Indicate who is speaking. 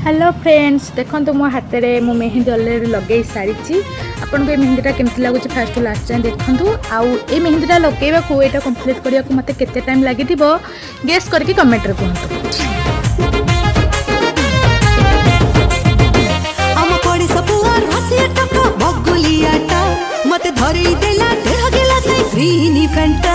Speaker 1: Hello friends देखो मो हाथ में मो मेहंदी अलरेडी लगे सारी आपन को ये मेहंदीटा केमती लगुच फास्ट लास्ट जाए देखूँ आउ ये मेहंदीटा लगेवा को यहाँ कंप्लीट करने को मत केते टाइम लगी गेस करके कमेंट रे कहतु।
Speaker 2: मत धरी देला देह गेला से ग्रीनी फैंटा